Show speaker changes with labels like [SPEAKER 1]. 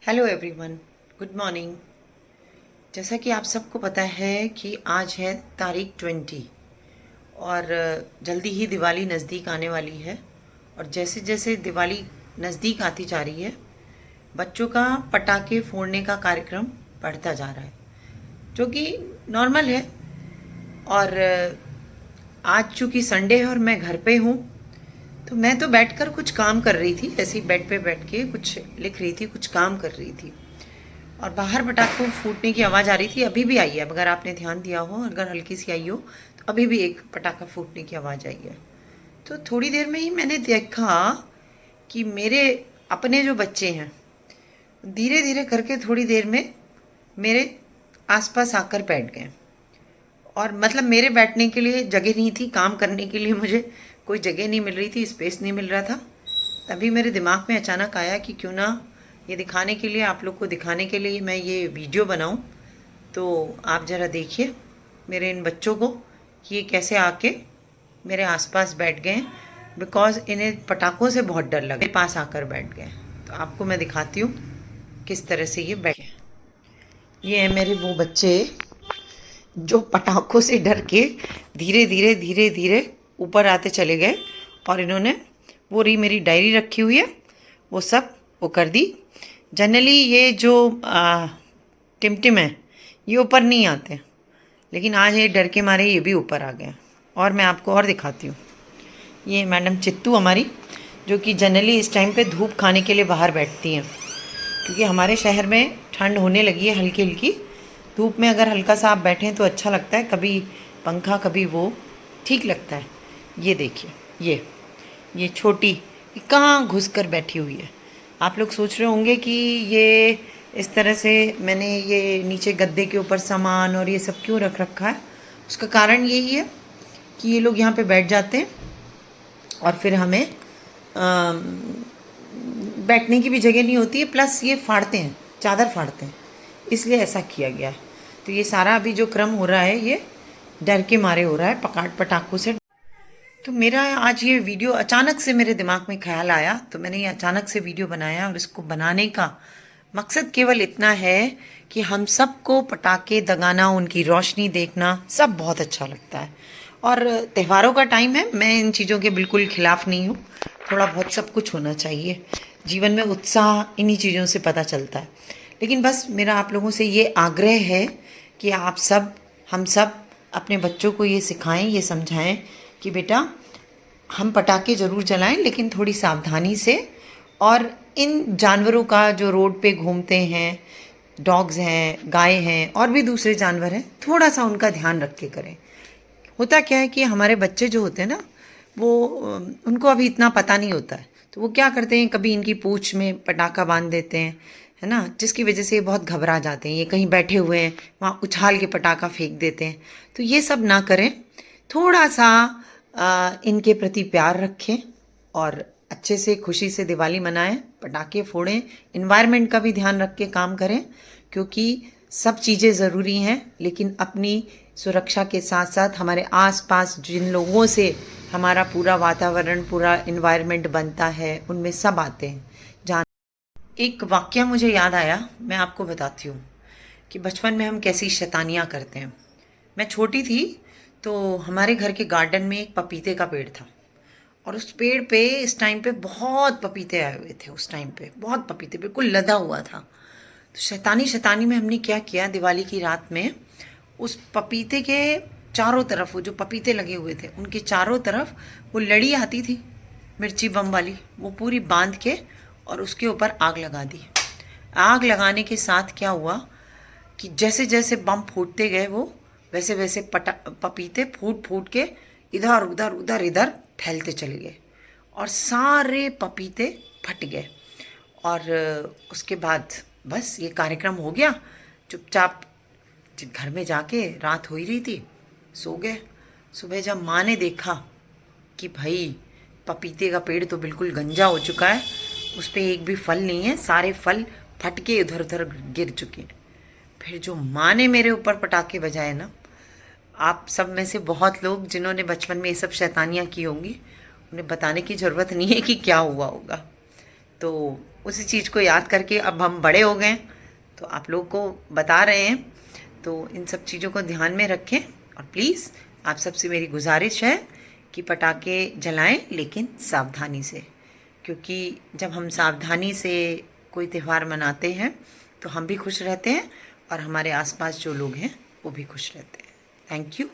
[SPEAKER 1] Hello everyone, good morning. जैसा कि आप सबको पता है कि आज है तारीख 20 और जल्दी ही दिवाली नज़दीक आने वाली है। और जैसे जैसे दिवाली नज़दीक आती जा रही है, बच्चों का पटाखे फोड़ने का कार्यक्रम बढ़ता जा रहा है, जो कि नॉर्मल है। और आज चूँकि संडे है और मैं घर पे हूँ, तो मैं तो बैठकर कुछ काम कर रही थी, ऐसे ही बेड पे बैठ के कुछ लिख रही थी, कुछ काम कर रही थी। और बाहर पटाखों फूटने की आवाज़ आ रही थी, अभी भी आई है। अगर आपने ध्यान दिया हो, अगर हल्की सी आई हो, तो अभी भी एक पटाखा फूटने की आवाज़ आई है। तो थोड़ी देर में ही मैंने देखा कि मेरे अपने जो बच्चे हैं, धीरे धीरे करके थोड़ी देर में मेरे आसपास आकर बैठ गए। और मतलब मेरे बैठने के लिए जगह नहीं थी, काम करने के लिए मुझे कोई जगह नहीं मिल रही थी, स्पेस नहीं मिल रहा था। तभी मेरे दिमाग में अचानक आया कि क्यों ना ये दिखाने के लिए, आप लोग को दिखाने के लिए मैं ये वीडियो बनाऊं। तो आप ज़रा देखिए मेरे इन बच्चों को कि ये कैसे आके मेरे आसपास बैठ गए, बिकॉज़ इन्हें पटाखों से बहुत डर लगा, मेरे पास आकर बैठ गए। तो आपको मैं दिखाती हूँ किस तरह से ये बैठे। ये है मेरे वो बच्चे जो पटाखों से डर के धीरे धीरे धीरे धीरे ऊपर आते चले गए। और इन्होंने वो रही मेरी डायरी रखी हुई है, वो सब वो कर दी। जनरली ये जो टिमटिम है, ये ऊपर नहीं आते, लेकिन आज ये डर के मारे ये भी ऊपर आ गए। और मैं आपको और दिखाती हूँ। ये मैडम चित्तू हमारी, जो कि जनरली इस टाइम पे धूप खाने के लिए बाहर बैठती हैं, क्योंकि हमारे शहर में ठंड होने लगी है हल्की हल्की। धूप में अगर हल्का सा आप बैठें तो अच्छा लगता है, कभी पंखा कभी वो, ठीक लगता है। ये देखिए, ये छोटी ये कहाँ घुस कर बैठी हुई है। आप लोग सोच रहे होंगे कि ये इस तरह से मैंने ये नीचे गद्दे के ऊपर सामान और ये सब क्यों रख रखा है। उसका कारण यही है कि ये लोग यहाँ पे बैठ जाते हैं और फिर हमें बैठने की भी जगह नहीं होती है, प्लस ये फाड़ते हैं, चादर फाड़ते हैं, इसलिए ऐसा किया गया है। तो ये सारा अभी जो क्रम हो रहा है, ये डर के मारे हो रहा है, पटाखों से। तो मेरा आज ये वीडियो अचानक से मेरे दिमाग में ख्याल आया, तो मैंने ये अचानक से वीडियो बनाया। और इसको बनाने का मकसद केवल इतना है कि हम सबको पटाखे दगाना, उनकी रोशनी देखना सब बहुत अच्छा लगता है। और त्योहारों का टाइम है, मैं इन चीज़ों के बिल्कुल खिलाफ नहीं हूँ। थोड़ा बहुत सब कुछ होना चाहिए जीवन में, उत्साह इन्हीं चीज़ों से पता चलता है। लेकिन बस मेरा आप लोगों से ये आग्रह है कि आप सब, हम सब अपने बच्चों को ये सिखाएं, ये समझाएं कि बेटा हम पटाखे ज़रूर जलाएं, लेकिन थोड़ी सावधानी से। और इन जानवरों का जो रोड पे घूमते हैं, डॉग्स हैं, गाय हैं और भी दूसरे जानवर हैं, थोड़ा सा उनका ध्यान रख के करें। होता क्या है कि हमारे बच्चे जो होते हैं ना, वो उनको अभी इतना पता नहीं होता है, तो वो क्या करते हैं, कभी इनकी पूंछ में पटाखा बांध देते हैं, है ना, जिसकी वजह से ये बहुत घबरा जाते हैं। ये कहीं बैठे हुए हैं, वहाँ उछाल के पटाखा फेंक देते हैं। तो ये सब ना करें, थोड़ा सा इनके प्रति प्यार रखें और अच्छे से खुशी से दिवाली मनाएं, पटाखे फोड़ें, इन्वायरमेंट का भी ध्यान रख के काम करें, क्योंकि सब चीज़ें ज़रूरी हैं, लेकिन अपनी सुरक्षा के साथ साथ हमारे आसपास जिन लोगों से हमारा पूरा वातावरण, पूरा इन्वायरमेंट बनता है, उनमें सब आते हैं। जहाँ एक वाक्य मुझे याद आया, मैं आपको बताती हूँ कि बचपन में हम कैसी शैतानियाँ करते हैं। मैं छोटी थी तो हमारे घर के गार्डन में एक पपीते का पेड़ था, और उस पेड़ पे इस टाइम पे बहुत पपीते आए हुए थे। उस टाइम पे बहुत पपीते, बिल्कुल लदा हुआ था। तो शैतानी शैतानी में हमने क्या किया, दिवाली की रात में उस पपीते के चारों तरफ, वो जो पपीते लगे हुए थे उनके चारों तरफ वो लड़ी आती थी मिर्ची बम वाली, वो पूरी बांध के और उसके ऊपर आग लगा दी। आग लगाने के साथ क्या हुआ कि जैसे जैसे बम फूटते गए, वो वैसे वैसे पपीते फूट फूट के इधर उधर उधर इधर फैलते चले गए और सारे पपीते फट गए। और उसके बाद बस ये कार्यक्रम हो गया। चुपचाप घर में जाके, रात हो ही रही थी, सो गए। सुबह जब माँ ने देखा कि भाई पपीते का पेड़ तो बिल्कुल गंजा हो चुका है, उस पर एक भी फल नहीं है, सारे फल फट के इधर उधर गिर चुके हैं। फिर जो माँ ने मेरे ऊपर पटाखे बजाए ना, आप सब में से बहुत लोग जिन्होंने बचपन में ये सब शैतानियाँ की होंगी, उन्हें बताने की ज़रूरत नहीं है कि क्या हुआ होगा। तो उसी चीज़ को याद करके अब हम बड़े हो गए, तो आप लोग को बता रहे हैं। तो इन सब चीज़ों को ध्यान में रखें, और प्लीज़ आप सबसे मेरी गुजारिश है कि पटाखे जलाएं, लेकिन सावधानी से, क्योंकि जब हम सावधानी से कोई त्यौहार मनाते हैं तो हम भी खुश रहते हैं और हमारे आसपास जो लोग हैं वो भी खुश रहते हैं। Thank you.